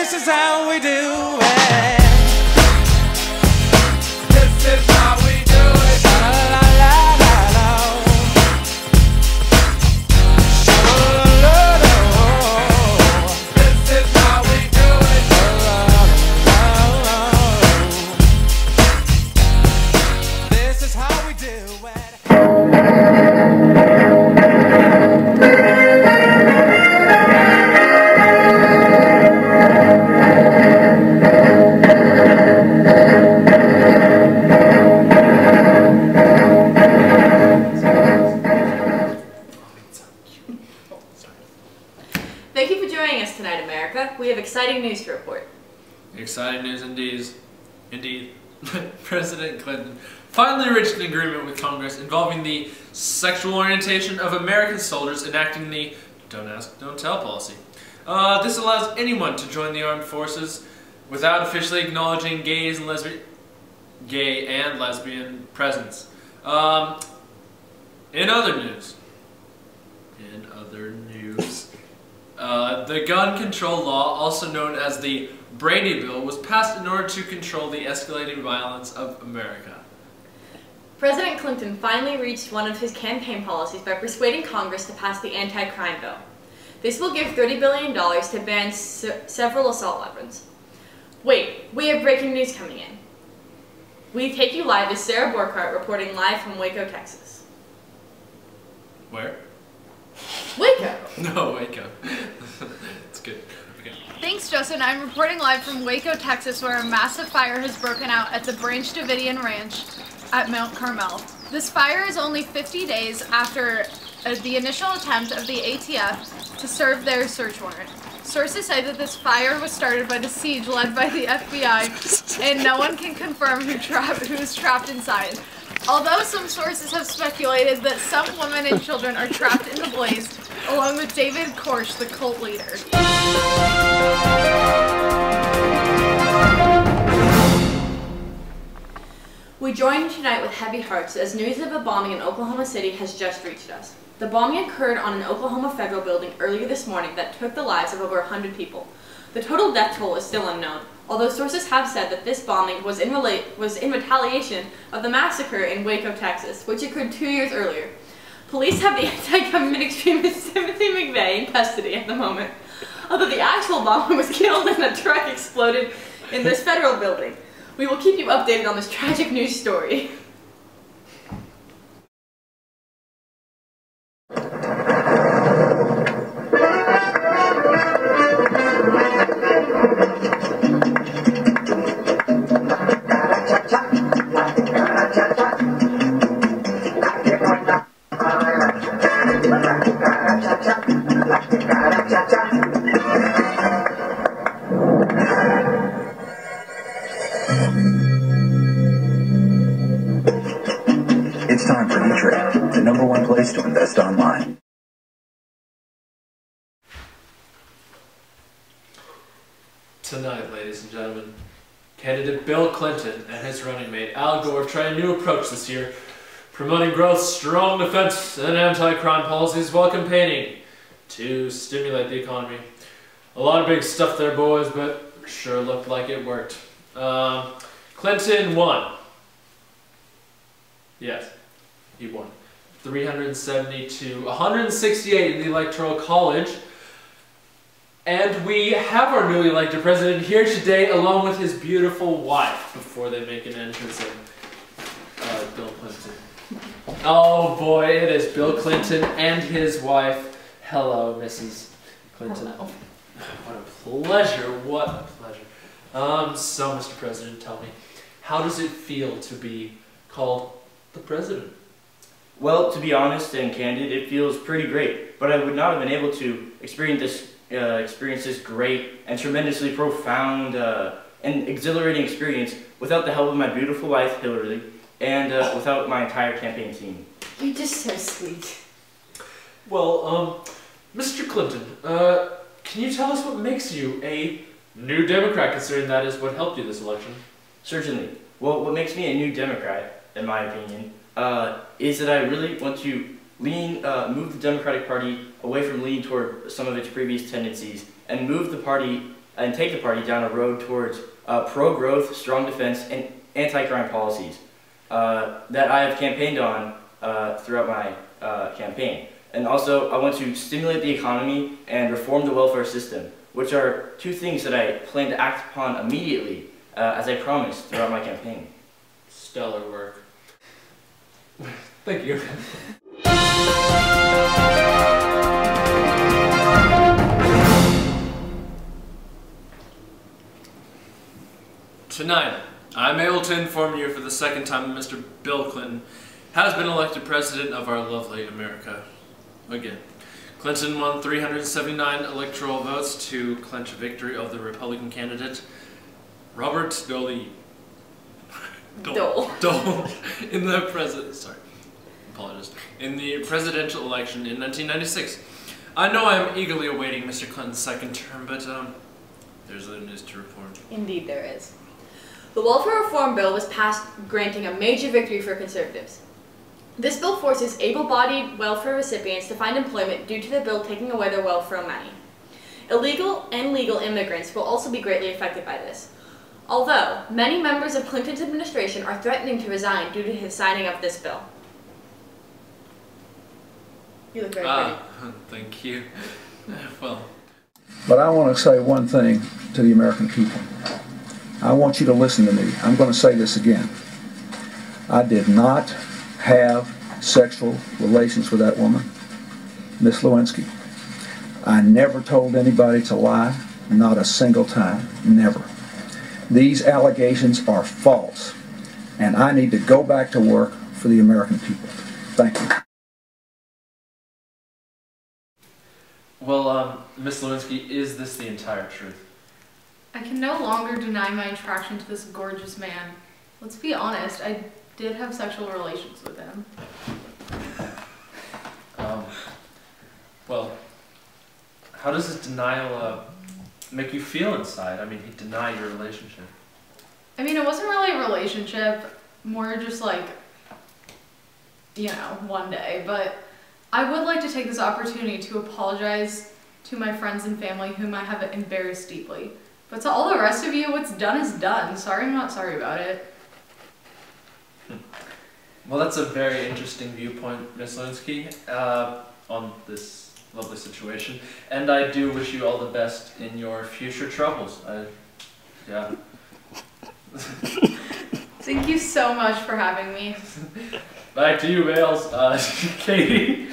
This is how we do it. This is how we do it. La la la la la. Sha la la la. This is how we do it. La la la la. This is how we do it. Thank you for joining us tonight, America. We have exciting news to report. Exciting news indeed. President Clinton finally reached an agreement with Congress involving the sexual orientation of American soldiers enacting the Don't Ask, Don't Tell policy. This allows anyone to join the armed forces without officially acknowledging gay and lesbian presence. In other news, the gun control law, also known as the Brady Bill, was passed in order to control the escalating violence of America. President Clinton finally reached one of his campaign policies by persuading Congress to pass the anti-crime bill. This will give $30 billion to ban several assault weapons. Wait, we have breaking news coming in. We take you live as Sarah Borkart reporting live from Waco, Texas. Where? Waco! No, Waco. It's good. Okay. Thanks, Justin. I'm reporting live from Waco, Texas, where a massive fire has broken out at the Branch Davidian Ranch at Mount Carmel. This fire is only 50 days after the initial attempt of the ATF to serve their search warrant. Sources say that this fire was started by the siege led by the FBI, and no one can confirm who is trapped inside. Although some sources have speculated that some women and children are trapped in the blaze, along with David Koresh, the cult leader. We join you tonight with heavy hearts as news of a bombing in Oklahoma City has just reached us. The bombing occurred on an Oklahoma federal building earlier this morning that took the lives of over 100 people. The total death toll is still unknown, although sources have said that this bombing was in retaliation of the massacre in Waco, Texas, which occurred 2 years earlier. Police have the anti-government extremist Timothy McVeigh in custody at the moment, although the actual bomber was killed and a truck exploded in this federal building. We will keep you updated on this tragic news story. It's time for E-Trade, the #1 place to invest online. Tonight, ladies and gentlemen, candidate Bill Clinton and his running mate Al Gore try a new approach this year, promoting growth, strong defense, and anti-crime policies while campaigning to stimulate the economy. A lot of big stuff there, boys, but sure looked like it worked. Clinton won. Yes, he won. 372, 168 in the Electoral College. And we have our newly elected president here today along with his beautiful wife before they make an entrance in. Bill Clinton. Oh boy, it is Bill Clinton and his wife. Hello, Mrs. Clinton. Hello. What a pleasure, what a pleasure. So Mr. President, tell me, how does it feel to be called the president? Well, to be honest and candid, it feels pretty great, but I would not have been able to experience this great and tremendously profound and exhilarating experience without the help of my beautiful wife, Hillary, and without my entire campaign team. You're just so sweet. Well, Mr. Clinton, can you tell us what makes you a New Democrat, considering that is what helped you this election? Certainly. Well, what makes me a New Democrat, in my opinion, is that I really want to move the Democratic Party away from leaning toward some of its previous tendencies and move the party and take the party down a road towards pro-growth, strong defense, and anti-crime policies that I have campaigned on throughout my campaign. And also, I want to stimulate the economy and reform the welfare system, which are two things that I plan to act upon immediately, as I promised throughout my campaign. Stellar work. Thank you. Tonight, I'm able to inform you for the second time that Mr. Bill Clinton has been elected president of our lovely America. Again, Clinton won 379 electoral votes to clinch a victory of the Republican candidate, Robert Dole in the in the presidential election in 1996. I know I'm eagerly awaiting Mr. Clinton's second term, but there's other news to report. Indeed there is. The Welfare Reform Bill was passed, granting a major victory for conservatives. This bill forces able-bodied welfare recipients to find employment due to the bill taking away their welfare money. Illegal and legal immigrants will also be greatly affected by this. Although, many members of Clinton's administration are threatening to resign due to his signing of this bill. You look very pretty. Thank you. Well. But I want to say one thing to the American people. I want you to listen to me. I'm going to say this again. I did not have sexual relations with that woman, Miss Lewinsky. I never told anybody to lie, not a single time, never. These allegations are false, and I need to go back to work for the American people. Thank you. Well, Miss Lewinsky, is this the entire truth? I can no longer deny my attraction to this gorgeous man. Let's be honest, I did have sexual relations with him. Well, how does this denial make you feel inside? I mean, he denied your relationship. I mean, it wasn't really a relationship, more just like, you know, one day, but I would like to take this opportunity to apologize to my friends and family whom I have embarrassed deeply. But to all the rest of you, what's done is done. Sorry, I'm not sorry about it. Well, that's a very interesting viewpoint, Ms. Lewinsky, on this lovely situation. And I do wish you all the best in your future troubles. Yeah. Thank you so much for having me. Back to you, Wales. Katie.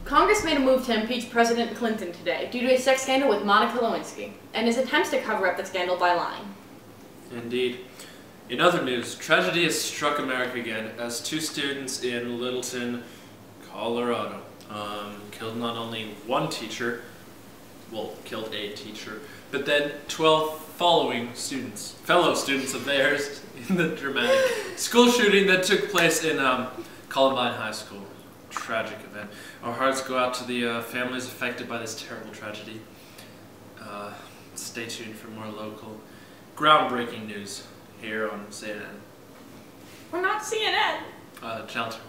Congress made a move to impeach President Clinton today due to a sex scandal with Monica Lewinsky and his attempts to cover up the scandal by lying. Indeed. In other news, tragedy has struck America again as two students in Littleton, Colorado, killed not only one teacher, well, killed a teacher, but then 12 fellow students of theirs in the dramatic school shooting that took place in Columbine High School. Tragic event. Our hearts go out to the families affected by this terrible tragedy. Stay tuned for more local, groundbreaking news here on CNN. We're not CNN. Channel 2.